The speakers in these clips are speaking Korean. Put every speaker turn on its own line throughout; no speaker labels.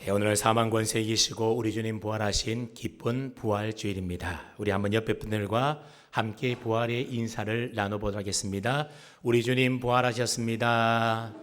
오늘은 사망 권세 이기시고 우리 주님 부활하신 기쁜 부활주일입니다. 우리 한번 옆에 분들과 함께 부활의 인사를 나눠보도록 하겠습니다. 우리 주님 부활하셨습니다.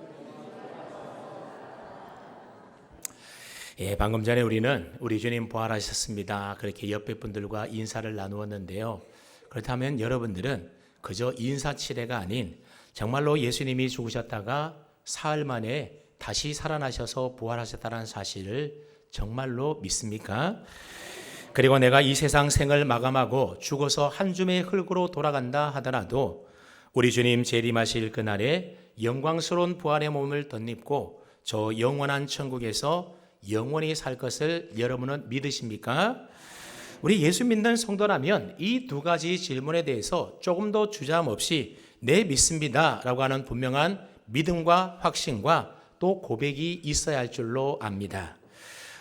방금 전에 우리는 우리 주님 부활하셨습니다. 그렇게 옆에 분들과 인사를 나누었는데요. 그렇다면 여러분들은 그저 인사치레가 아닌 정말로 예수님이 죽으셨다가 사흘 만에 다시 살아나셔서 부활하셨다는 사실을 정말로 믿습니까? 그리고 내가 이 세상 생을 마감하고 죽어서 한 줌의 흙으로 돌아간다 하더라도 우리 주님 재림하실 그날에 영광스러운 부활의 몸을 덧입고 저 영원한 천국에서 영원히 살 것을 여러분은 믿으십니까? 우리 예수 믿는 성도라면 이 두 가지 질문에 대해서 조금 더 주저함 없이 네 믿습니다 라고 하는 분명한 믿음과 확신과 또 고백이 있어야 할 줄로 압니다.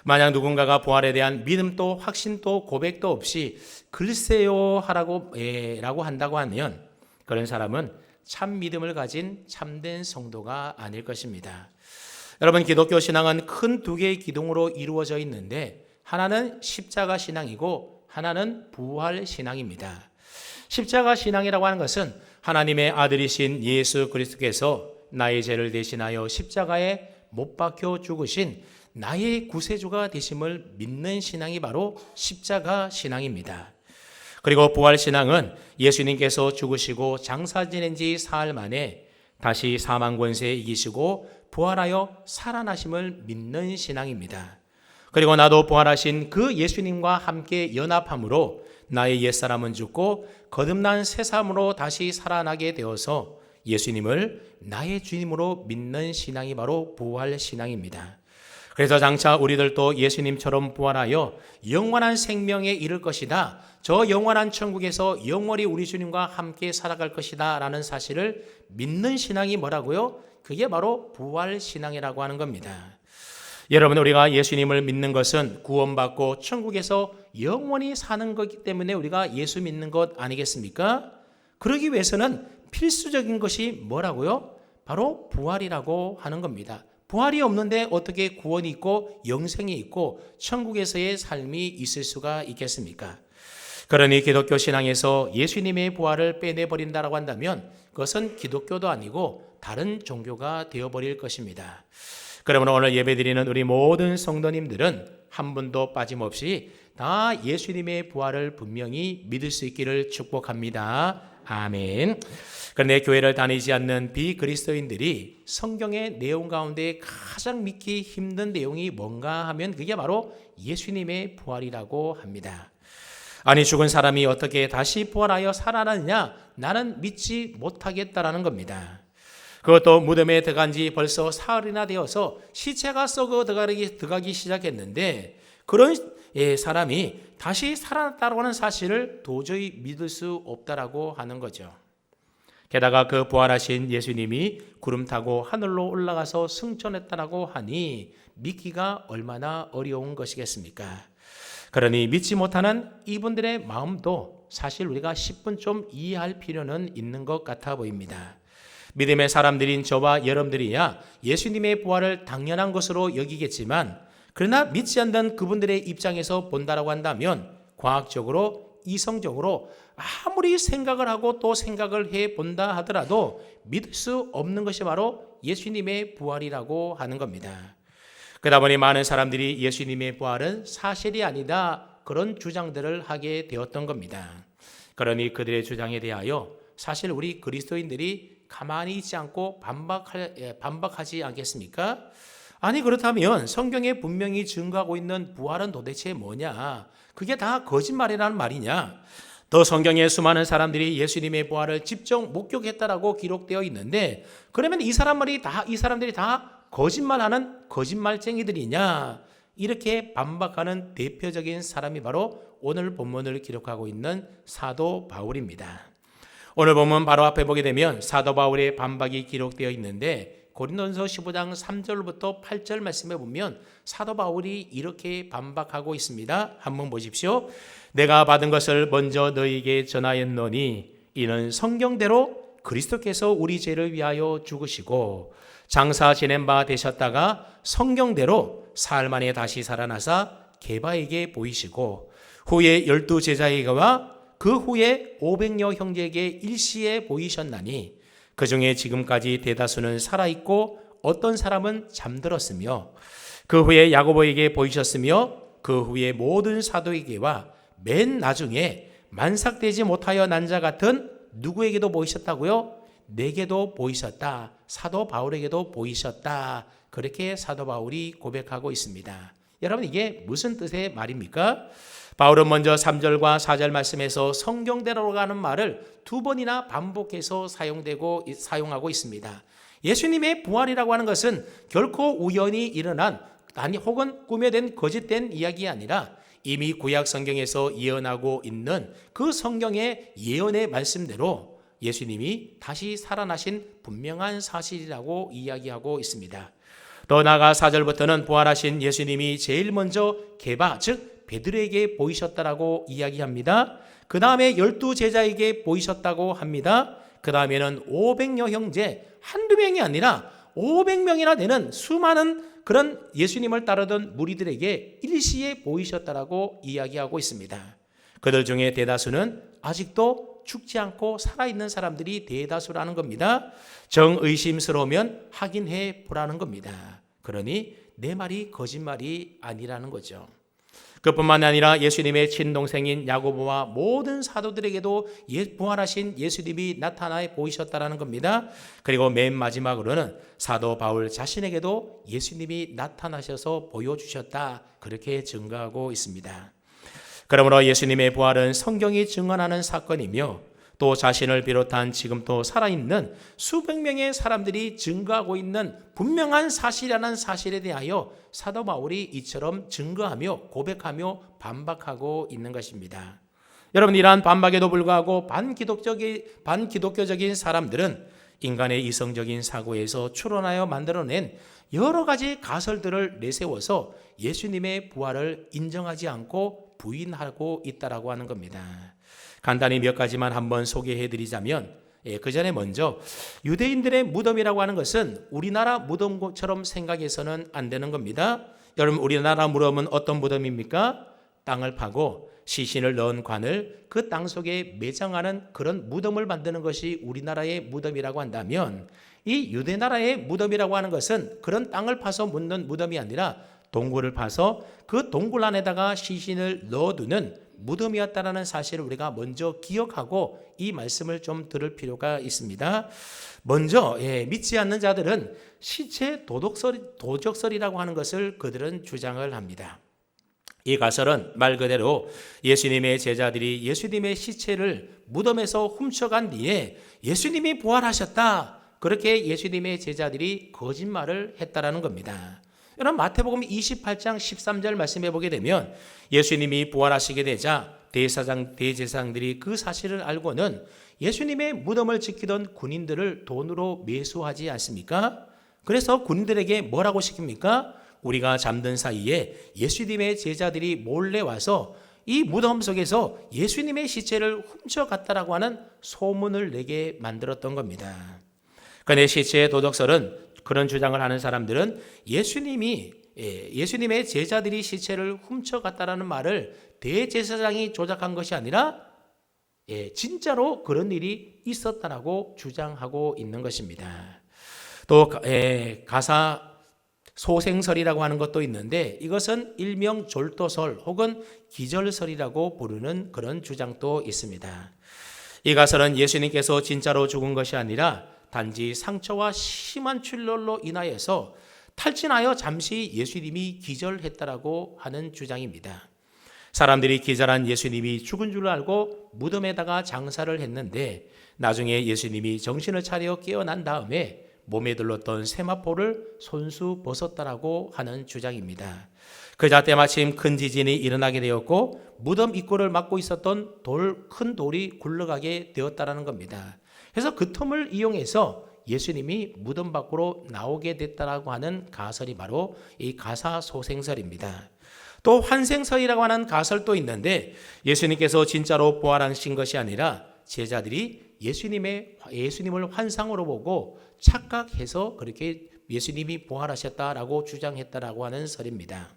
만약 누군가가 부활에 대한 믿음도 확신도 고백도 없이 글쎄요 라고 한다고 하면 그런 사람은 참 믿음을 가진 참된 성도가 아닐 것입니다. 여러분, 기독교 신앙은 큰 두 개의 기둥으로 이루어져 있는데 하나는 십자가 신앙이고 하나는 부활 신앙입니다. 십자가 신앙이라고 하는 것은 하나님의 아들이신 예수 그리스도께서 나의 죄를 대신하여 십자가에 못 박혀 죽으신 나의 구세주가 되심을 믿는 신앙이 바로 십자가 신앙입니다. 그리고 부활 신앙은 예수님께서 죽으시고 장사 지낸 지 사흘 만에 다시 사망 권세에 이기시고 부활하여 살아나심을 믿는 신앙입니다. 그리고 나도 부활하신 그 예수님과 함께 연합함으로 나의 옛사람은 죽고 거듭난 새사람으로 다시 살아나게 되어서 예수님을 나의 주님으로 믿는 신앙이 바로 부활 신앙입니다. 그래서 장차 우리들도 예수님처럼 부활하여 영원한 생명에 이를 것이다. 저 영원한 천국에서 영원히 우리 주님과 함께 살아갈 것이다 라는 사실을 믿는 신앙이 뭐라고요? 그게 바로 부활 신앙이라고 하는 겁니다. 여러분, 우리가 예수님을 믿는 것은 구원받고 천국에서 영원히 사는 것이기 때문에 우리가 예수 믿는 것 아니겠습니까? 그러기 위해서는 필수적인 것이 뭐라고요? 바로 부활이라고 하는 겁니다. 부활이 없는데 어떻게 구원이 있고 영생이 있고 천국에서의 삶이 있을 수가 있겠습니까? 그러니 기독교 신앙에서 예수님의 부활을 빼내버린다고 한다면 그것은 기독교도 아니고 다른 종교가 되어버릴 것입니다. 그러므로 오늘 예배드리는 우리 모든 성도님들은 한 분도 빠짐없이 다 예수님의 부활을 분명히 믿을 수 있기를 축복합니다. 아멘. 그런데 교회를 다니지 않는 비그리스도인들이 성경의 내용 가운데 가장 믿기 힘든 내용이 뭔가 하면 그게 바로 예수님의 부활이라고 합니다. 아니, 죽은 사람이 어떻게 다시 부활하여 살아나느냐? 나는 믿지 못하겠다라는 겁니다. 그것도 무덤에 들어간 지 벌써 사흘이나 되어서 시체가 썩어 들어가기 시작했는데 그런 사람이 다시 살아났다고 하는 사실을 도저히 믿을 수 없다라고 하는 거죠. 게다가 그 부활하신 예수님이 구름 타고 하늘로 올라가서 승천했다라고 하니 믿기가 얼마나 어려운 것이겠습니까? 그러니 믿지 못하는 이분들의 마음도 사실 우리가 10분 좀 이해할 필요는 있는 것 같아 보입니다. 믿음의 사람들인 저와 여러분들이야 예수님의 부활을 당연한 것으로 여기겠지만 그러나 믿지 않는 그분들의 입장에서 본다라고 한다면 과학적으로 이성적으로 아무리 생각을 하고 또 생각을 해본다 하더라도 믿을 수 없는 것이 바로 예수님의 부활이라고 하는 겁니다. 그러다 보니 많은 사람들이 예수님의 부활은 사실이 아니다 그런 주장들을 하게 되었던 겁니다. 그러니 그들의 주장에 대하여 사실 우리 그리스도인들이 가만히 있지 않고 반박하지 않겠습니까? 아니, 그렇다면 성경에 분명히 증거하고 있는 부활은 도대체 뭐냐? 그게 다 거짓말이라는 말이냐? 더 성경에 수많은 사람들이 예수님의 부활을 직접 목격했다라고 기록되어 있는데 그러면 이 사람들이 다 거짓말하는 거짓말쟁이들이냐? 이렇게 반박하는 대표적인 사람이 바로 오늘 본문을 기록하고 있는 사도 바울입니다. 오늘 본문 바로 앞에 보게 되면 사도 바울의 반박이 기록되어 있는데 고린도전서 15장 3절부터 8절 말씀에 보면 사도 바울이 이렇게 반박하고 있습니다. 한번 보십시오. 내가 받은 것을 먼저 너희에게 전하였노니 이는 성경대로 그리스도께서 우리 죄를 위하여 죽으시고 장사 지낸 바 되셨다가 성경대로 사흘 만에 다시 살아나사 게바에게 보이시고 후에 12제자에게와 그 후에 500여 형제에게 일시에 보이셨나니 그 중에 지금까지 대다수는 살아있고 어떤 사람은 잠들었으며 그 후에 야고보에게 보이셨으며 그 후에 모든 사도에게와 맨 나중에 만삭되지 못하여 난 자 같은 누구에게도 보이셨다고요? 내게도 보이셨다. 사도 바울에게도 보이셨다. 그렇게 사도 바울이 고백하고 있습니다. 여러분 이게 무슨 뜻의 말입니까? 바울은 먼저 3절과 4절 말씀에서 성경대로 가는 말을 두 번이나 반복해서 사용하고 있습니다. 예수님의 부활이라고 하는 것은 결코 우연히 일어난 혹은 꿈에 된 거짓된 이야기 아니라 이미 구약 성경에서 예언하고 있는 그 성경의 예언의 말씀대로 예수님이 다시 살아나신 분명한 사실이라고 이야기하고 있습니다. 더 나아가 4절부터는 부활하신 예수님이 제일 먼저 게바 즉 베드로에게 보이셨다라고 이야기합니다. 그 다음에 12제자에게 보이셨다고 합니다. 그 다음에는 500여 형제 한두 명이 아니라 500명이나 되는 수많은 그런 예수님을 따르던 무리들에게 일시에 보이셨다라고 이야기하고 있습니다. 그들 중에 대다수는 아직도 죽지 않고 살아있는 사람들이 대다수라는 겁니다. 정의심스러우면 확인해 보라는 겁니다. 그러니 내 말이 거짓말이 아니라는 거죠. 그뿐만 아니라 예수님의 친동생인 야고보와 모든 사도들에게도 부활하신 예수님이 나타나 보이셨다라는 겁니다. 그리고 맨 마지막으로는 사도 바울 자신에게도 예수님이 나타나셔서 보여주셨다. 그렇게 증거하고 있습니다. 그러므로 예수님의 부활은 성경이 증언하는 사건이며 또 자신을 비롯한 지금 또 살아있는 수백 명의 사람들이 증거하고 있는 분명한 사실이라는 사실에 대하여 사도 바울이 이처럼 증거하며 고백하며 반박하고 있는 것입니다. 여러분 이러한 반박에도 불구하고 반기독교적인 사람들은 인간의 이성적인 사고에서 추론하여 만들어낸 여러 가지 가설들을 내세워서 예수님의 부활을 인정하지 않고 부인하고 있다라고 하는 겁니다. 간단히 몇 가지만 한번 소개해 드리자면 그 전에 먼저 유대인들의 무덤이라고 하는 것은 우리나라 무덤처럼 생각해서는 안 되는 겁니다. 여러분 우리나라 무덤은 어떤 무덤입니까? 땅을 파고 시신을 넣은 관을 그 땅 속에 매장하는 그런 무덤을 만드는 것이 우리나라의 무덤이라고 한다면 이 유대나라의 무덤이라고 하는 것은 그런 땅을 파서 묻는 무덤이 아니라 동굴을 파서 그 동굴 안에다가 시신을 넣어두는 무덤이었다라는 사실을 우리가 먼저 기억하고 이 말씀을 좀 들을 필요가 있습니다. 먼저 믿지 않는 자들은 시체 도적설이라고 하는 것을 그들은 주장을 합니다. 이 가설은 말 그대로 예수님의 제자들이 예수님의 시체를 무덤에서 훔쳐간 뒤에 예수님이 부활하셨다. 그렇게 예수님의 제자들이 거짓말을 했다라는 겁니다. 여러분 마태복음 28장 13절 말씀해 보게 되면 예수님이 부활하시게 되자 대제사장들이 그 사실을 알고는 예수님의 무덤을 지키던 군인들을 돈으로 매수하지 않습니까? 그래서 군인들에게 뭐라고 시킵니까? 우리가 잠든 사이에 예수님의 제자들이 몰래 와서 이 무덤 속에서 예수님의 시체를 훔쳐갔다라고 하는 소문을 내게 만들었던 겁니다. 그런데 시체의 도덕설은 그런 주장을 하는 사람들은 예수님의 제자들이 시체를 훔쳐갔다라는 말을 대제사장이 조작한 것이 아니라 진짜로 그런 일이 있었다라고 주장하고 있는 것입니다. 또 가사 소생설이라고 하는 것도 있는데 이것은 일명 졸도설 혹은 기절설이라고 부르는 그런 주장도 있습니다. 이 가설은 예수님께서 진짜로 죽은 것이 아니라 단지 상처와 심한 출혈로 인하여서 탈진하여 잠시 예수님이 기절했다라고 하는 주장입니다. 사람들이 기절한 예수님이 죽은 줄 알고 무덤에다가 장사를 했는데 나중에 예수님이 정신을 차려 깨어난 다음에 몸에 들렀던 세마포를 손수 벗었다라고 하는 주장입니다. 그자 때마침 큰 지진이 일어나게 되었고 무덤 입구를 막고 있었던 큰 돌이 굴러가게 되었다라는 겁니다. 그래서 그 틈을 이용해서 예수님이 무덤 밖으로 나오게 됐다라고 하는 가설이 바로 이 가사소생설입니다. 또 환생설이라고 하는 가설도 있는데 예수님께서 진짜로 부활하신 것이 아니라 제자들이 예수님을 환상으로 보고 착각해서 그렇게 예수님이 부활하셨다라고 주장했다라고 하는 설입니다.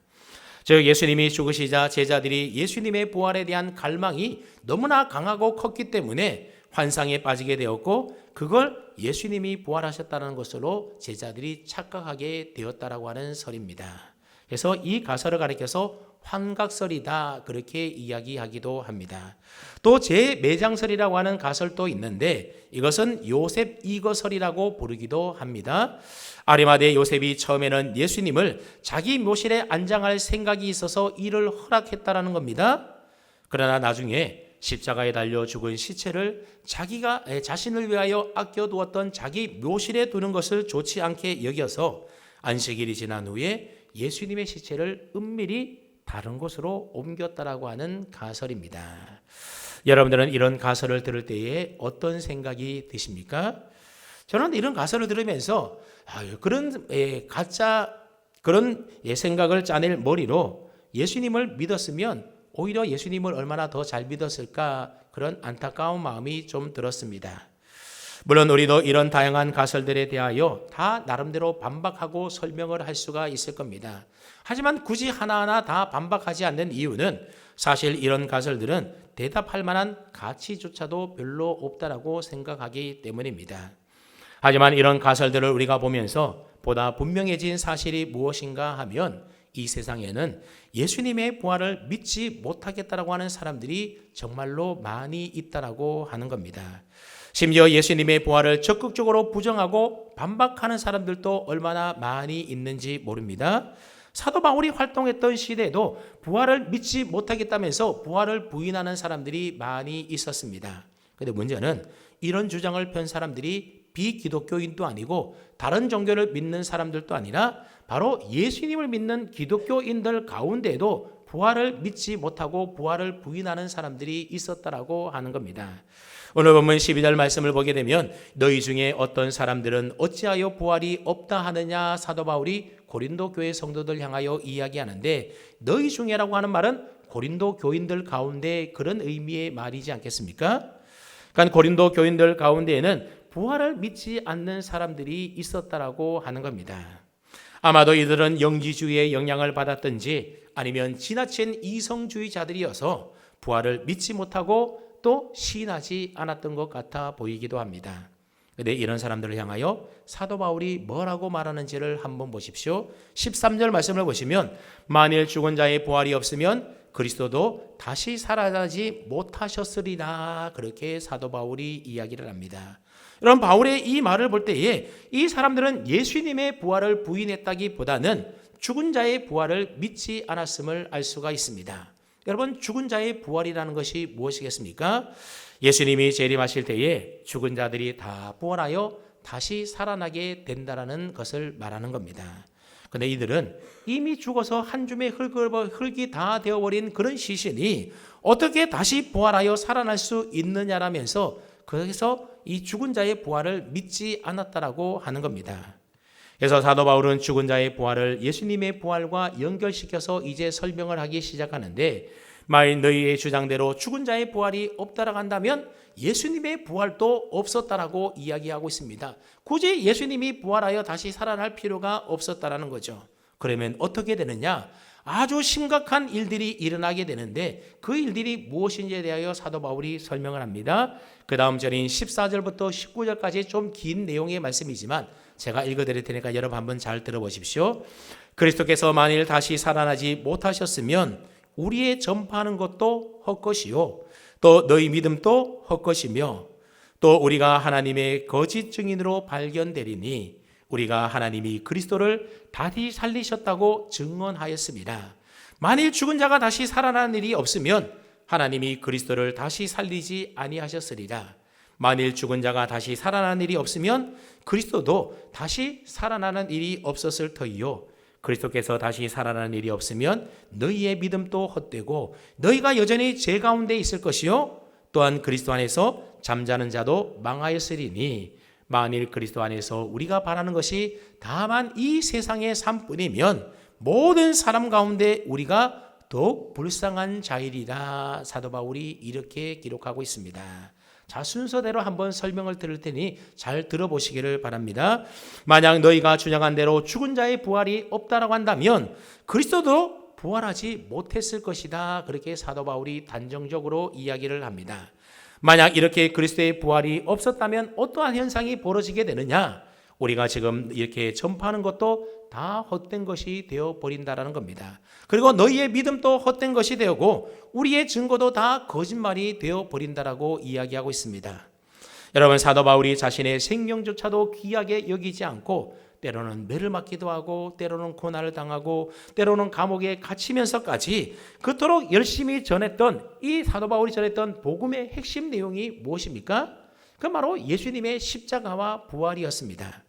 즉 예수님이 죽으시자 제자들이 예수님의 부활에 대한 갈망이 너무나 강하고 컸기 때문에 환상에 빠지게 되었고 그걸 예수님이 부활하셨다는 것으로 제자들이 착각하게 되었다라고 하는 설입니다. 그래서 이 가설을 가리켜서 환각설이다 그렇게 이야기하기도 합니다. 또 제매장설이라고 하는 가설도 있는데 이것은 요셉 이거설이라고 부르기도 합니다. 아리마대 요셉이 처음에는 예수님을 자기 묘실에 안장할 생각이 있어서 이를 허락했다라는 겁니다. 그러나 나중에 십자가에 달려 죽은 시체를 자기가 자신을 위하여 아껴두었던 자기 묘실에 두는 것을 좋지 않게 여겨서 안식일이 지난 후에 예수님의 시체를 은밀히 다른 곳으로 옮겼다라고 하는 가설입니다. 여러분들은 이런 가설을 들을 때에 어떤 생각이 드십니까? 저는 이런 가설을 들으면서 그런 가짜 그런 생각을 짜낼 머리로 예수님을 믿었으면 오히려 예수님을 얼마나 더 잘 믿었을까 그런 안타까운 마음이 좀 들었습니다. 물론 우리도 이런 다양한 가설들에 대하여 다 나름대로 반박하고 설명을 할 수가 있을 겁니다. 하지만 굳이 하나하나 다 반박하지 않는 이유는 사실 이런 가설들은 대답할 만한 가치조차도 별로 없다라고 생각하기 때문입니다. 하지만 이런 가설들을 우리가 보면서 보다 분명해진 사실이 무엇인가 하면 이 세상에는 예수님의 부활을 믿지 못하겠다라고 하는 사람들이 정말로 많이 있다라고 하는 겁니다. 심지어 예수님의 부활을 적극적으로 부정하고 반박하는 사람들도 얼마나 많이 있는지 모릅니다. 사도 바울이 활동했던 시대에도 부활을 믿지 못하겠다면서 부활을 부인하는 사람들이 많이 있었습니다. 그런데 문제는 이런 주장을 편 사람들이 비기독교인도 아니고 다른 종교를 믿는 사람들도 아니라 바로 예수님을 믿는 기독교인들 가운데에도 부활을 믿지 못하고 부활을 부인하는 사람들이 있었다라고 하는 겁니다. 오늘 본문 12절 말씀을 보게 되면 너희 중에 어떤 사람들은 어찌하여 부활이 없다 하느냐 사도 바울이 고린도 교회 성도들 향하여 이야기하는데 너희 중에라고 하는 말은 고린도 교인들 가운데 그런 의미의 말이지 않겠습니까? 그러니까 고린도 교인들 가운데에는 부활을 믿지 않는 사람들이 있었다라고 하는 겁니다. 아마도 이들은 영지주의의 영향을 받았든지 아니면 지나친 이성주의자들이어서 부활을 믿지 못하고 또 시인하지 않았던 것 같아 보이기도 합니다. 그런데 이런 사람들을 향하여 사도 바울이 뭐라고 말하는지를 한번 보십시오. 13절 말씀을 보시면 만일 죽은 자의 부활이 없으면 그리스도도 다시 살아나지 못하셨으리라 그렇게 사도 바울이 이야기를 합니다. 여러분 바울의 이 말을 볼 때에 이 사람들은 예수님의 부활을 부인했다기보다는 죽은 자의 부활을 믿지 않았음을 알 수가 있습니다. 여러분 죽은 자의 부활이라는 것이 무엇이겠습니까? 예수님이 재림하실 때에 죽은 자들이 다 부활하여 다시 살아나게 된다라는 것을 말하는 겁니다. 그런데 이들은 이미 죽어서 한 줌의 흙이 다 되어버린 그런 시신이 어떻게 다시 부활하여 살아날 수 있느냐라면서 그래서 이 죽은 자의 부활을 믿지 않았다라고 하는 겁니다. 그래서 사도 바울은 죽은 자의 부활을 예수님의 부활과 연결시켜서 이제 설명을 하기 시작하는데 만일 너희의 주장대로 죽은 자의 부활이 없다라고 한다면 예수님의 부활도 없었다라고 이야기하고 있습니다. 굳이 예수님이 부활하여 다시 살아날 필요가 없었다라는 거죠. 그러면 어떻게 되느냐? 아주 심각한 일들이 일어나게 되는데 그 일들이 무엇인지에 대하여 사도 바울이 설명을 합니다. 그 다음 절인 14절부터 19절까지 좀 긴 내용의 말씀이지만 제가 읽어드릴 테니까 여러분 한번 잘 들어보십시오. 그리스도께서 만일 다시 살아나지 못하셨으면 우리의 전파하는 것도 헛것이요 또 너희 믿음도 헛것이며 또 우리가 하나님의 거짓 증인으로 발견되리니 우리가 하나님이 그리스도를 다시 살리셨다고 증언하였습니다. 만일 죽은 자가 다시 살아나는 일이 없으면 하나님이 그리스도를 다시 살리지 아니하셨으리라. 만일 죽은 자가 다시 살아나는 일이 없으면 그리스도도 다시 살아나는 일이 없었을 터이요 그리스도께서 다시 살아나는 일이 없으면 너희의 믿음도 헛되고 너희가 여전히 죄 가운데 있을 것이요 또한 그리스도 안에서 잠자는 자도 망하였으리니 만일 그리스도 안에서 우리가 바라는 것이 다만 이 세상의 삶뿐이면 모든 사람 가운데 우리가 더욱 불쌍한 자이리라. 사도 바울이 이렇게 기록하고 있습니다. 자, 순서대로 한번 설명을 드릴 테니 잘 들어보시기를 바랍니다. 만약 너희가 주장한 대로 죽은 자의 부활이 없다라고 한다면 그리스도도 부활하지 못했을 것이다. 그렇게 사도 바울이 단정적으로 이야기를 합니다. 만약 이렇게 그리스도의 부활이 없었다면 어떠한 현상이 벌어지게 되느냐? 우리가 지금 이렇게 전파하는 것도 다 헛된 것이 되어버린다라는 겁니다. 그리고 너희의 믿음도 헛된 것이 되고 우리의 증거도 다 거짓말이 되어버린다라고 이야기하고 있습니다. 여러분, 사도 바울이 자신의 생명조차도 귀하게 여기지 않고 때로는 매를 맞기도 하고 때로는 고난을 당하고 때로는 감옥에 갇히면서까지 그토록 열심히 전했던 이 사도 바울이 전했던 복음의 핵심 내용이 무엇입니까? 그 바로 예수님의 십자가와 부활이었습니다.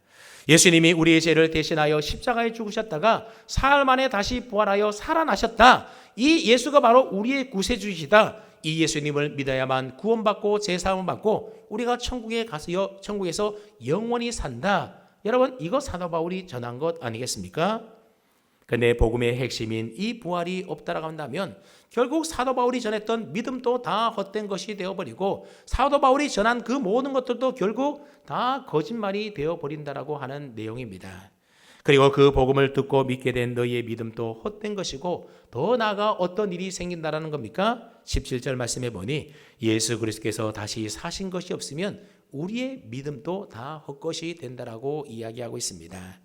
예수님이 우리의 죄를 대신하여 십자가에 죽으셨다가 사흘 만에 다시 부활하여 살아나셨다. 이 예수가 바로 우리의 구세주이시다. 이 예수님을 믿어야만 구원받고 제사함을 받고 우리가 천국에 가서 천국에서 영원히 산다. 여러분, 이거 사도 바울이 전한 것 아니겠습니까? 근데 복음의 핵심인 이 부활이 없다라고 한다면 결국 사도 바울이 전했던 믿음도 다 헛된 것이 되어버리고 사도 바울이 전한 그 모든 것들도 결국 다 거짓말이 되어버린다라고 하는 내용입니다. 그리고 그 복음을 듣고 믿게 된 너희의 믿음도 헛된 것이고 더 나아가 어떤 일이 생긴다라는 겁니까? 17절 말씀해 보니 예수 그리스도께서 다시 사신 것이 없으면 우리의 믿음도 다 헛것이 된다라고 이야기하고 있습니다.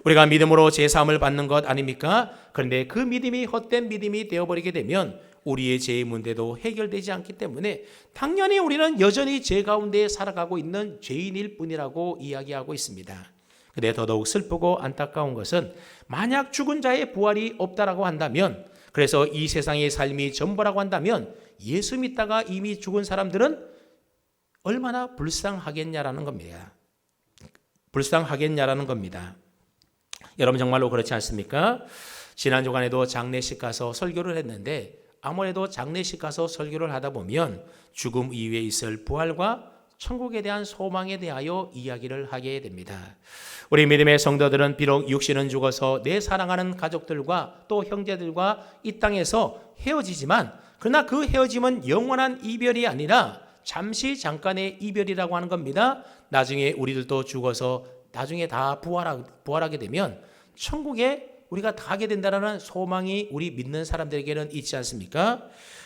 우리가 믿음으로 제사함을 받는 것 아닙니까? 그런데 그 믿음이 헛된 믿음이 되어버리게 되면 우리의 죄의 문제도 해결되지 않기 때문에 당연히 우리는 여전히 죄 가운데 살아가고 있는 죄인일 뿐이라고 이야기하고 있습니다. 근데 더더욱 슬프고 안타까운 것은 만약 죽은 자의 부활이 없다라고 한다면, 그래서 이 세상의 삶이 전부라고 한다면 예수 믿다가 이미 죽은 사람들은 얼마나 불쌍하겠냐라는 겁니다. 불쌍하겠냐라는 겁니다. 여러분, 정말로 그렇지 않습니까? 지난 주간에도 장례식 가서 설교를 했는데 아무래도 장례식 가서 설교를 하다 보면 죽음 이후에 있을 부활과 천국에 대한 소망에 대하여 이야기를 하게 됩니다. 우리 믿음의 성도들은 비록 육신은 죽어서 내 사랑하는 가족들과 또 형제들과 이 땅에서 헤어지지만 그러나 그 헤어짐은 영원한 이별이 아니라 잠깐의 이별이라고 하는 겁니다. 나중에 우리들도 죽어서 나중에 다 부활하게 되면 천국에 우리가 가게 된다는 소망이 우리 믿는 사람들에게는 있지 않습니까?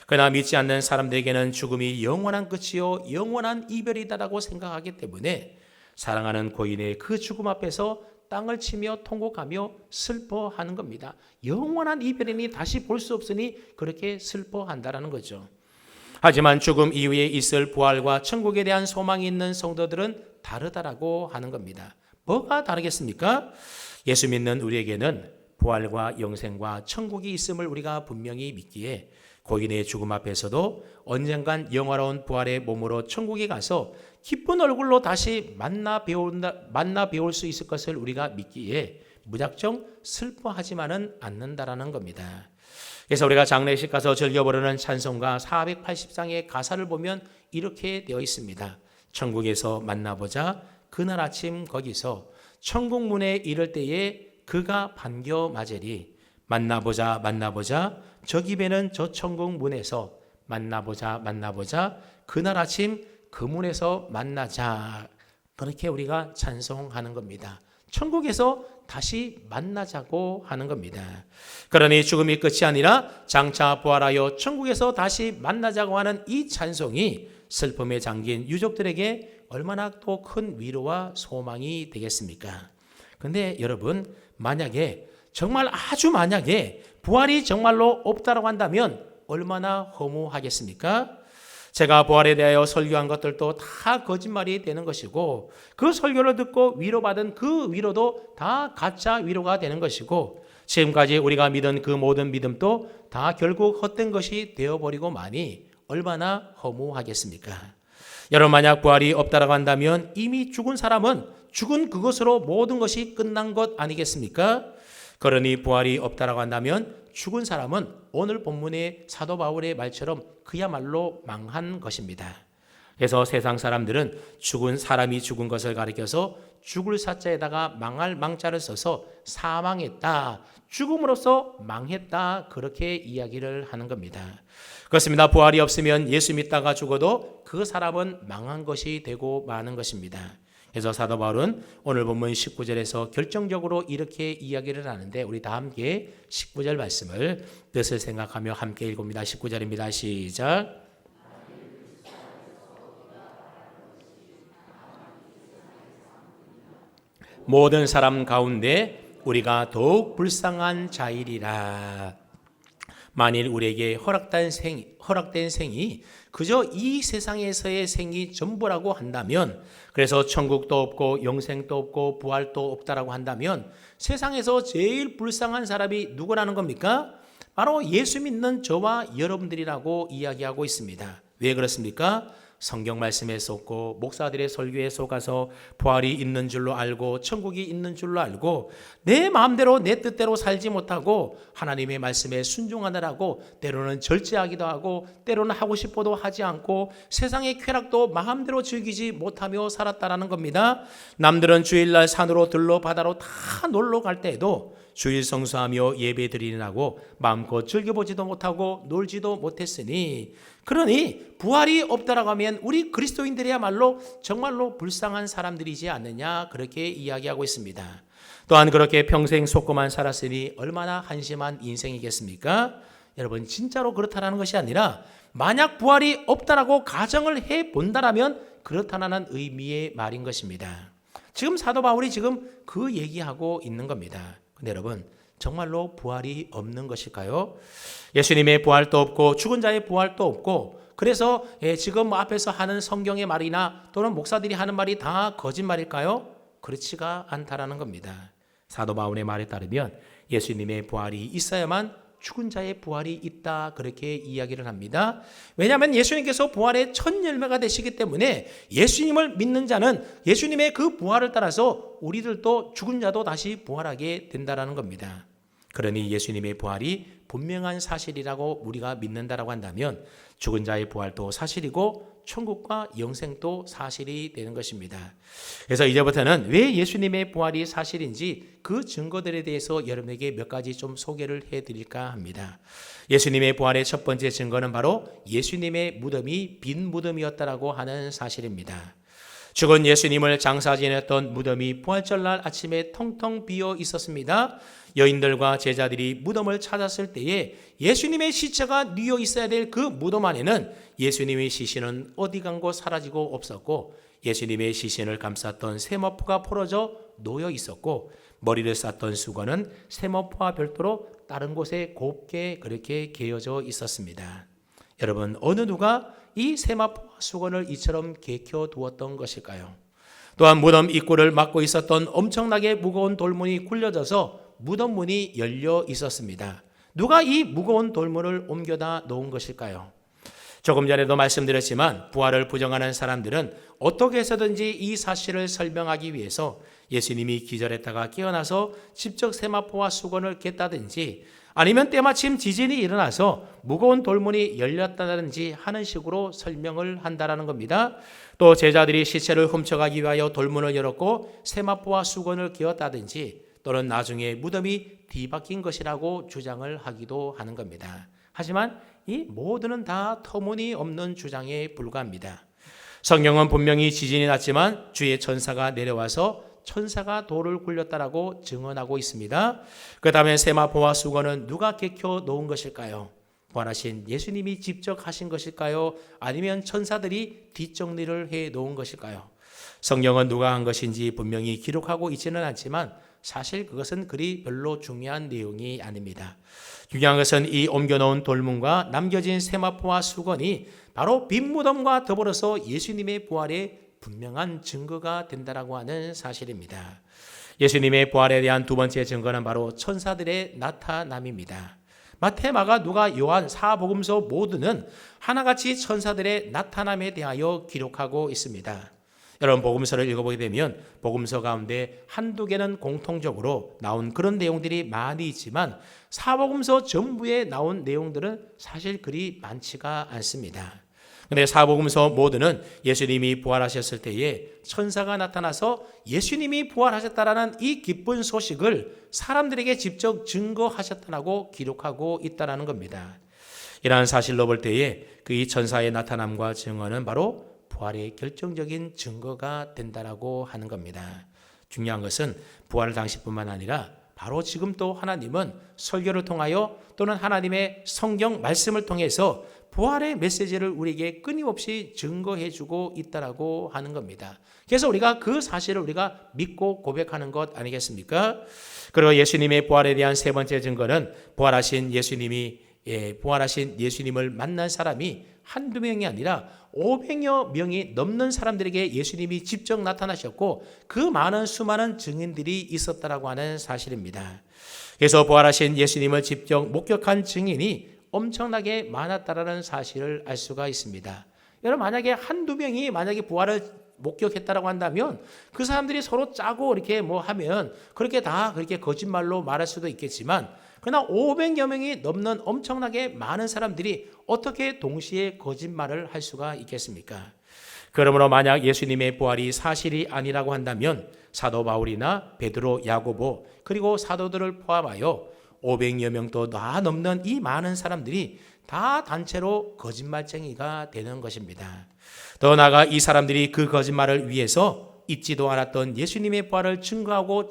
그러나 믿지 않는 사람들에게는 죽음이 영원한 끝이요 영원한 이별이다라고 생각하기 때문에 사랑하는 고인의 그 죽음 앞에서 땅을 치며 통곡하며 슬퍼하는 겁니다. 영원한 이별이니 다시 볼 수 없으니 그렇게 슬퍼한다라는 거죠. 하지만 죽음 이후에 있을 부활과 천국에 대한 소망이 있는 성도들은 다르다라고 하는 겁니다. 뭐가 다르겠습니까? 예수 믿는 우리에게는 부활과 영생과 천국이 있음을 우리가 분명히 믿기에 고인의 죽음 앞에서도 언젠간 영화로운 부활의 몸으로 천국에 가서 기쁜 얼굴로 다시 만나 배울 수 있을 것을 우리가 믿기에 무작정 슬퍼하지만은 않는다라는 겁니다. 그래서 우리가 장례식 가서 즐겨 부르는 찬송가 480장의 가사를 보면 이렇게 되어 있습니다. 천국에서 만나보자 그날 아침 거기서 천국 문에 이를 때에 그가 반겨 맞으리 만나보자 저 집에는 저 천국 문에서 만나보자 그날 아침 그 문에서 만나자. 그렇게 우리가 찬송하는 겁니다. 천국에서 다시 만나자고 하는 겁니다. 그러니 죽음이 끝이 아니라 장차 부활하여 천국에서 다시 만나자고 하는 이 찬송이 슬픔에 잠긴 유족들에게 얼마나 또 큰 위로와 소망이 되겠습니까? 근데 여러분, 만약에 정말 아주 만약에 부활이 정말로 없다라고 한다면 얼마나 허무하겠습니까? 제가 부활에 대하여 설교한 것들도 다 거짓말이 되는 것이고 그 설교를 듣고 위로받은 그 위로도 다 가짜 위로가 되는 것이고 지금까지 우리가 믿은 그 모든 믿음도 다 결국 헛된 것이 되어버리고 마니 얼마나 허무하겠습니까? 여러분, 만약 부활이 없다라고 한다면 이미 죽은 사람은 죽은 그것으로 모든 것이 끝난 것 아니겠습니까? 그러니 부활이 없다라고 한다면 죽은 사람은 오늘 본문의 사도 바울의 말처럼 그야말로 망한 것입니다. 그래서 세상 사람들은 죽은 사람이 죽은 것을 가리켜서 죽을 사자에다가 망할 망자를 써서 사망했다, 죽음으로써 망했다, 그렇게 이야기를 하는 겁니다. 그렇습니다. 부활이 없으면 예수 믿다가 죽어도 그 사람은 망한 것이 되고 마는 것입니다. 그래서 사도 바울은 오늘 본문 19절에서 결정적으로 이렇게 이야기를 하는데, 우리 다 함께 19절 말씀을 뜻을 생각하며 함께 읽습니다. 19절입니다. 시작. 모든 사람 가운데 우리가 더욱 불쌍한 자이리라. 만일 우리에게 허락된 생이 그저 이 세상에서의 생이 전부라고 한다면, 그래서 천국도 없고 영생도 없고 부활도 없다라고 한다면 세상에서 제일 불쌍한 사람이 누구라는 겁니까? 바로 예수 믿는 저와 여러분들이라고 이야기하고 있습니다. 왜 그렇습니까? 성경 말씀에 속고 목사들의 설교에 속아서 부활이 있는 줄로 알고 천국이 있는 줄로 알고 내 마음대로 내 뜻대로 살지 못하고 하나님의 말씀에 순종하느라고 때로는 절제하기도 하고 때로는 하고 싶어도 하지 않고 세상의 쾌락도 마음대로 즐기지 못하며 살았다라는 겁니다. 남들은 주일날 산으로 들로 바다로 다 놀러 갈 때에도 주일 성수하며 예배 드리느라고 마음껏 즐겨보지도 못하고 놀지도 못했으니, 그러니 부활이 없다라고 하면 우리 그리스도인들이야말로 정말로 불쌍한 사람들이지 않느냐, 그렇게 이야기하고 있습니다. 또한 그렇게 평생 속고만 살았으니 얼마나 한심한 인생이겠습니까? 여러분, 진짜로 그렇다라는 것이 아니라 만약 부활이 없다라고 가정을 해본다라면 그렇다라는 의미의 말인 것입니다. 지금 사도 바울이 지금 그 얘기하고 있는 겁니다. 근데 여러분, 정말로 부활이 없는 것일까요? 예수님의 부활도 없고 죽은 자의 부활도 없고, 그래서 지금 앞에서 하는 성경의 말이나 또는 목사들이 하는 말이 다 거짓말일까요? 그렇지가 않다라는 겁니다. 사도 바울의 말에 따르면 예수님의 부활이 있어야만 죽은 자의 부활이 있다, 그렇게 이야기를 합니다. 왜냐하면 예수님께서 부활의 첫 열매가 되시기 때문에 예수님을 믿는 자는 예수님의 그 부활을 따라서 우리들도 죽은 자도 다시 부활하게 된다라는 겁니다. 그러니 예수님의 부활이 분명한 사실이라고 우리가 믿는다라고 한다면 죽은 자의 부활도 사실이고 천국과 영생도 사실이 되는 것입니다. 그래서 이제부터는 왜 예수님의 부활이 사실인지 그 증거들에 대해서 여러분에게 몇 가지 좀 소개를 해드릴까 합니다. 예수님의 부활의 첫 번째 증거는 바로 예수님의 무덤이 빈 무덤이었다라고 하는 사실입니다. 죽은 예수님을 장사 지냈던 무덤이 부활절날 아침에 텅텅 비어 있었습니다. 여인들과 제자들이 무덤을 찾았을 때에 예수님의 시체가 뉘어 있어야 될 그 무덤 안에는 예수님의 시신은 어디 간 곳 사라지고 없었고, 예수님의 시신을 감쌌던 세마포가 풀어져 놓여 있었고, 머리를 쌌던 수건은 세마포와 별도로 다른 곳에 곱게 그렇게 개어져 있었습니다. 여러분, 어느 누가 이 세마포와 수건을 이처럼 개켜 두었던 것일까요? 또한 무덤 입구를 막고 있었던 엄청나게 무거운 돌문이 굴려져서 무덤 문이 열려 있었습니다. 누가 이 무거운 돌문을 옮겨다 놓은 것일까요? 조금 전에도 말씀드렸지만 부활을 부정하는 사람들은 어떻게 해서든지 이 사실을 설명하기 위해서 예수님이 기절했다가 깨어나서 직접 세마포와 수건을 깼다든지, 아니면 때마침 지진이 일어나서 무거운 돌문이 열렸다든지 하는 식으로 설명을 한다라는 겁니다. 또 제자들이 시체를 훔쳐가기 위하여 돌문을 열었고 세마포와 수건을 끼웠다든지, 또는 나중에 무덤이 뒤바뀐 것이라고 주장을 하기도 하는 겁니다. 하지만 이 모두는 다 터무니없는 주장에 불과합니다. 성경은 분명히 지진이 났지만 주의 천사가 내려와서 천사가 돌을 굴렸다라고 증언하고 있습니다. 그 다음에 세마포와 수건은 누가 개켜 놓은 것일까요? 부활하신 예수님이 직접 하신 것일까요? 아니면 천사들이 뒷정리를 해 놓은 것일까요? 성경은 누가 한 것인지 분명히 기록하고 있지는 않지만 사실 그것은 그리 별로 중요한 내용이 아닙니다. 중요한 것은 이 옮겨놓은 돌문과 남겨진 세마포와 수건이 바로 빈 무덤과 더불어서 예수님의 부활의 분명한 증거가 된다라고 하는 사실입니다. 예수님의 부활에 대한 두 번째 증거는 바로 천사들의 나타남입니다. 마태, 마가, 누가, 요한, 사복음서 모두는 하나같이 천사들의 나타남에 대하여 기록하고 있습니다. 여러분, 복음서를 읽어보게 되면 복음서 가운데 한두 개는 공통적으로 나온 그런 내용들이 많이 있지만 사복음서 전부에 나온 내용들은 사실 그리 많지가 않습니다. 근데 사복음서 모두는 예수님이 부활하셨을 때에 천사가 나타나서 예수님이 부활하셨다라는 이 기쁜 소식을 사람들에게 직접 증거하셨다고 기록하고 있다라는 겁니다. 이러한 사실로 볼 때에 그 이 천사의 나타남과 증언은 바로 부활의 결정적인 증거가 된다라고 하는 겁니다. 중요한 것은 부활 당시뿐만 아니라 바로 지금 또 하나님은 설교를 통하여 또는 하나님의 성경 말씀을 통해서 부활의 메시지를 우리에게 끊임없이 증거해 주고 있다라고 하는 겁니다. 그래서 우리가 그 사실을 우리가 믿고 고백하는 것 아니겠습니까? 그리고 예수님의 부활에 대한 세 번째 증거는 부활하신 예수님을 만난 사람이 한두 명이 아니라 500여 명이 넘는 사람들에게 예수님이 직접 나타나셨고 그 많은 수많은 증인들이 있었다라고 하는 사실입니다. 그래서 부활하신 예수님을 직접 목격한 증인이 엄청나게 많았다라는 사실을 알 수가 있습니다. 여러분 만약에 한두 명이 만약에 부활을 목격했다라고 한다면 그 사람들이 서로 짜고 이렇게 뭐 하면 그렇게 다 그렇게 거짓말로 말할 수도 있겠지만 그러나 500여 명이 넘는 엄청나게 많은 사람들이 어떻게 동시에 거짓말을 할 수가 있겠습니까? 그러므로 만약 예수님의 부활이 사실이 아니라고 한다면 사도 바울이나 베드로, 야고보 그리고 사도들을 포함하여 500여 명도 다 넘는 이 많은 사람들이 다 단체로 거짓말쟁이가 되는 것입니다. 더 나아가 이 사람들이 그 거짓말을 위해서 있지도 않았던 예수님의 부활을 증거하고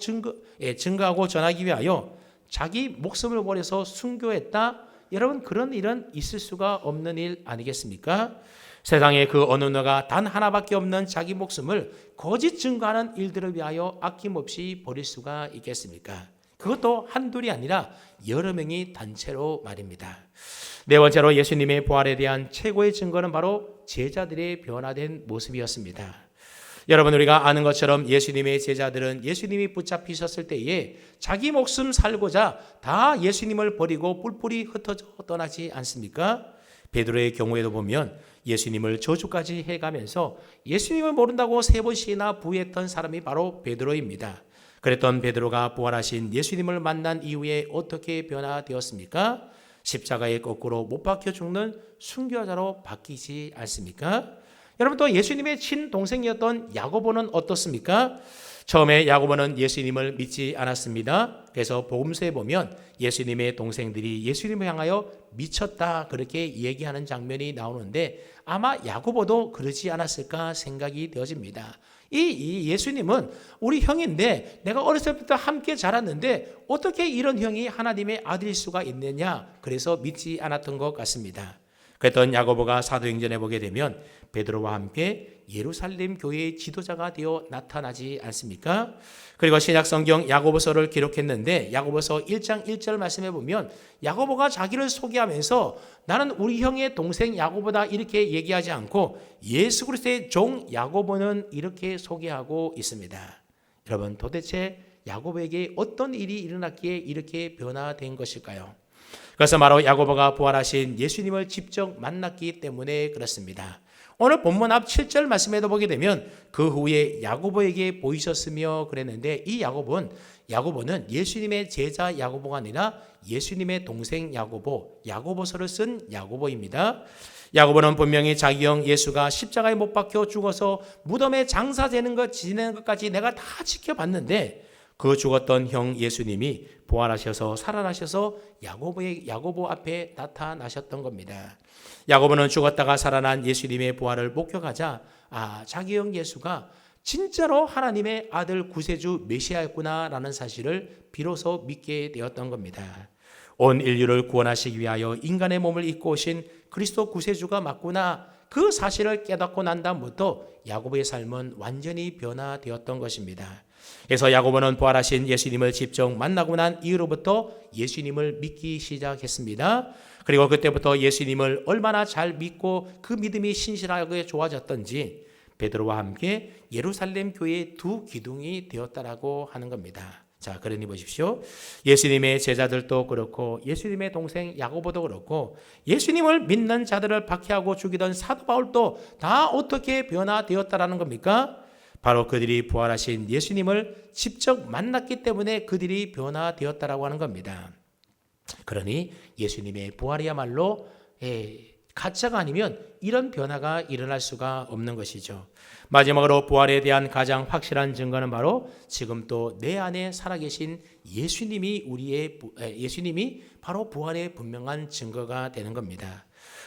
전하기 위하여 자기 목숨을 버려서 순교했다. 여러분 그런 일은 있을 수가 없는 일 아니겠습니까? 세상에 그 어느 누가 단 하나밖에 없는 자기 목숨을 거짓 증거하는 일들을 위하여 아낌없이 버릴 수가 있겠습니까? 그것도 한둘이 아니라 여러 명이 단체로 말입니다. 네 번째로 예수님의 부활에 대한 최고의 증거는 바로 제자들의 변화된 모습이었습니다. 여러분 우리가 아는 것처럼 예수님의 제자들은 예수님이 붙잡히셨을 때에 자기 목숨 살고자 다 예수님을 버리고 뿔뿔이 흩어져 떠나지 않습니까? 베드로의 경우에도 보면 예수님을 저주까지 해가면서 예수님을 모른다고 3번씩이나 부인했던 사람이 바로 베드로입니다. 그랬던 베드로가 부활하신 예수님을 만난 이후에 어떻게 변화되었습니까? 십자가에 거꾸로 못 박혀 죽는 순교자로 바뀌지 않습니까? 여러분 또 예수님의 친동생이었던 야고보는 어떻습니까? 처음에 야고보는 예수님을 믿지 않았습니다. 그래서 복음서에 보면 예수님의 동생들이 예수님을 향하여 미쳤다 그렇게 얘기하는 장면이 나오는데 아마 야고보도 그러지 않았을까 생각이 되어집니다. 이 예수님은 우리 형인데 내가 어렸을 때부터 함께 자랐는데 어떻게 이런 형이 하나님의 아들일 수가 있느냐 그래서 믿지 않았던 것 같습니다. 그랬던 야고보가 사도행전에 보게 되면 베드로와 함께 예루살렘 교회의 지도자가 되어 나타나지 않습니까? 그리고 신약성경 야고보서를 기록했는데 야고보서 1장 1절 말씀해 보면 야고보가 자기를 소개하면서 나는 우리 형의 동생 야고보다 이렇게 얘기하지 않고 예수 그리스도의 종 야고보는 이렇게 소개하고 있습니다. 여러분 도대체 야고보에게 어떤 일이 일어났기에 이렇게 변화된 것일까요? 그래서 바로 야고보가 부활하신 예수님을 직접 만났기 때문에 그렇습니다. 오늘 본문 앞 7절 말씀에도 보게 되면 그 후에 야고보에게 보이셨으며 그랬는데 이 야고보는 예수님의 제자 야고보가 아니라 예수님의 동생 야고보서를 쓴 야고보입니다. 야고보는 분명히 자기 형 예수가 십자가에 못 박혀 죽어서 무덤에 장사되는 것 지내는 것까지 내가 다 지켜봤는데 그 죽었던 형 예수님이 부활하셔서 살아나셔서 야고보 앞에 나타나셨던 겁니다. 야고보는 죽었다가 살아난 예수님의 부활을 목격하자 자기 형 예수가 진짜로 하나님의 아들 구세주 메시아였구나라는 사실을 비로소 믿게 되었던 겁니다. 온 인류를 구원하시기 위하여 인간의 몸을 입고 오신 그리스도 구세주가 맞구나 그 사실을 깨닫고 난 다음부터 야고보의 삶은 완전히 변화되었던 것입니다. 그래서 야고보는 부활하신 예수님을 직접 만나고 난 이후로부터 예수님을 믿기 시작했습니다. 그리고 그때부터 예수님을 얼마나 잘 믿고 그 믿음이 신실하게 좋아졌던지 베드로와 함께 예루살렘 교회의 두 기둥이 되었다라고 하는 겁니다. 자, 그러니 보십시오. 예수님의 제자들도 그렇고 예수님의 동생 야고보도 그렇고 예수님을 믿는 자들을 박해하고 죽이던 사도 바울도 다 어떻게 변화되었다라는 겁니까? 바로 그들이 부활하신 예수님을 직접 만났기 때문에 그들이 변화되었다라고 하는 겁니다. 그러니 예수님의 부활이야말로 가짜가 아니면 이런 변화가 일어날 수가 없는 것이죠. 마지막으로 부활에 대한 가장 확실한 증거는 바로 지금 또 내 안에 살아계신 예수님이 바로 부활의 분명한 증거가 되는 겁니다.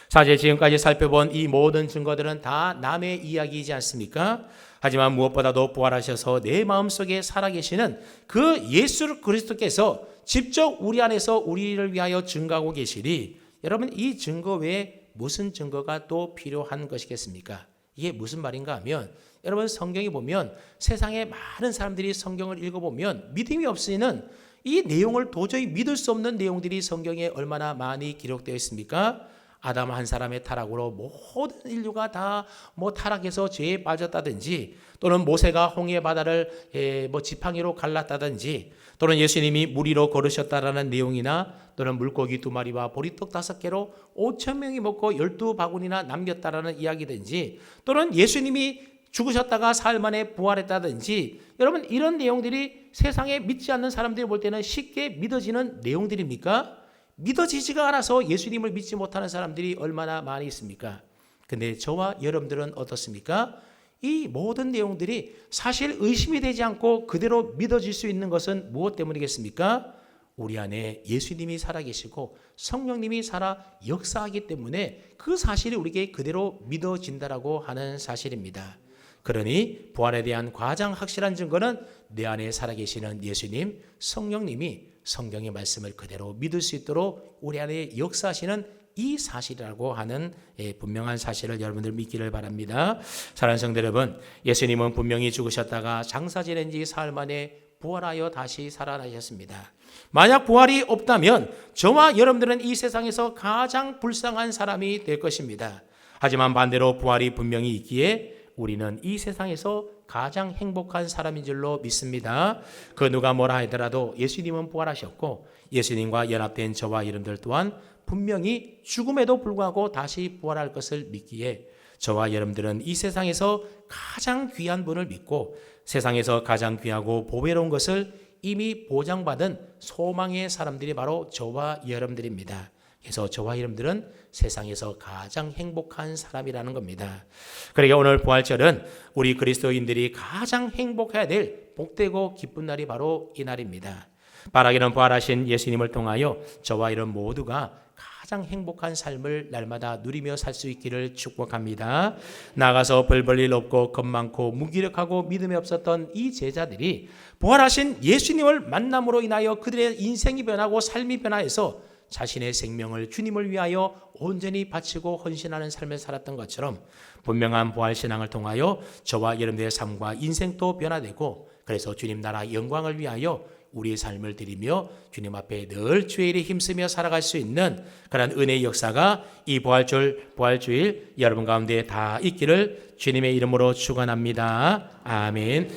사실 지금까지 살펴본 이 모든 증거들은 다 남의 이야기이지 않습니까? 하지만 무엇보다도 부활하셔서 내 마음속에 살아계시는 그 예수 그리스도께서 직접 우리 안에서 우리를 위하여 증거하고 계시니 여러분 이 증거 외에 무슨 증거가 또 필요한 것이겠습니까? 이게 무슨 말인가 하면 여러분 성경에 보면 세상에 많은 사람들이 성경을 읽어보면 믿음이 없이는 이 내용을 도저히 믿을 수 없는 내용들이 성경에 얼마나 많이 기록되어 있습니까? 아담 한 사람의 타락으로 모든 인류가 다 타락해서 죄에 빠졌다든지 또는 모세가 홍해 바다를 지팡이로 갈랐다든지 또는 예수님이 물 위로 걸으셨다라는 내용이나 또는 물고기 2마리와 보리떡 5개로 5,000명이 먹고 12바구니나 남겼다라는 이야기든지 또는 예수님이 죽으셨다가 사흘 만에 부활했다든지 여러분 이런 내용들이 세상에 믿지 않는 사람들이 볼 때는 쉽게 믿어지는 내용들입니까? 믿어지지가 않아서 예수님을 믿지 못하는 사람들이 얼마나 많이 있습니까? 근데 저와 여러분들은 어떻습니까? 이 모든 내용들이 사실 의심이 되지 않고 그대로 믿어질 수 있는 것은 무엇 때문이겠습니까? 우리 안에 예수님이 살아계시고 성령님이 살아 역사하기 때문에 그 사실이 우리에게 그대로 믿어진다라고 하는 사실입니다. 그러니 부활에 대한 가장 확실한 증거는 내 안에 살아계시는 예수님, 성령님이 성경의 말씀을 그대로 믿을 수 있도록 우리 안에 역사하시는 이 사실이라고 하는 분명한 사실을 여러분들 믿기를 바랍니다. 사랑하는 성도 여러분, 예수님은 분명히 죽으셨다가 장사 지낸 지 사흘 만에 부활하여 다시 살아나셨습니다. 만약 부활이 없다면 저와 여러분들은 이 세상에서 가장 불쌍한 사람이 될 것입니다. 하지만 반대로 부활이 분명히 있기에 우리는 이 세상에서 가장 행복한 사람인 줄로 믿습니다. 그 누가 뭐라 하더라도 예수님은 부활하셨고 예수님과 연합된 저와 여러분들 또한 분명히 죽음에도 불구하고 다시 부활할 것을 믿기에 저와 여러분들은 이 세상에서 가장 귀한 분을 믿고 세상에서 가장 귀하고 보배로운 것을 이미 보장받은 소망의 사람들이 바로 저와 여러분들입니다. 그래서 저와 여러분들은 세상에서 가장 행복한 사람이라는 겁니다. 그러니까 오늘 부활절은 우리 그리스도인들이 가장 행복해야 될 복되고 기쁜 날이 바로 이 날입니다. 바라기는 부활하신 예수님을 통하여 저와 여러분 모두가 가장 행복한 삶을 날마다 누리며 살 수 있기를 축복합니다. 나가서 별 볼 일 없고 겁 많고 무기력하고 믿음이 없었던 이 제자들이 부활하신 예수님을 만남으로 인하여 그들의 인생이 변하고 삶이 변화해서 자신의 생명을 주님을 위하여 온전히 바치고 헌신하는 삶을 살았던 것처럼 분명한 부활신앙을 통하여 저와 여러분들의 삶과 인생도 변화되고 그래서 주님 나라 영광을 위하여 우리의 삶을 드리며 주님 앞에 늘 주의 일에 힘쓰며 살아갈 수 있는 그런 은혜의 역사가 이 부활주일 여러분 가운데 다 있기를 주님의 이름으로 축원합니다. 아멘.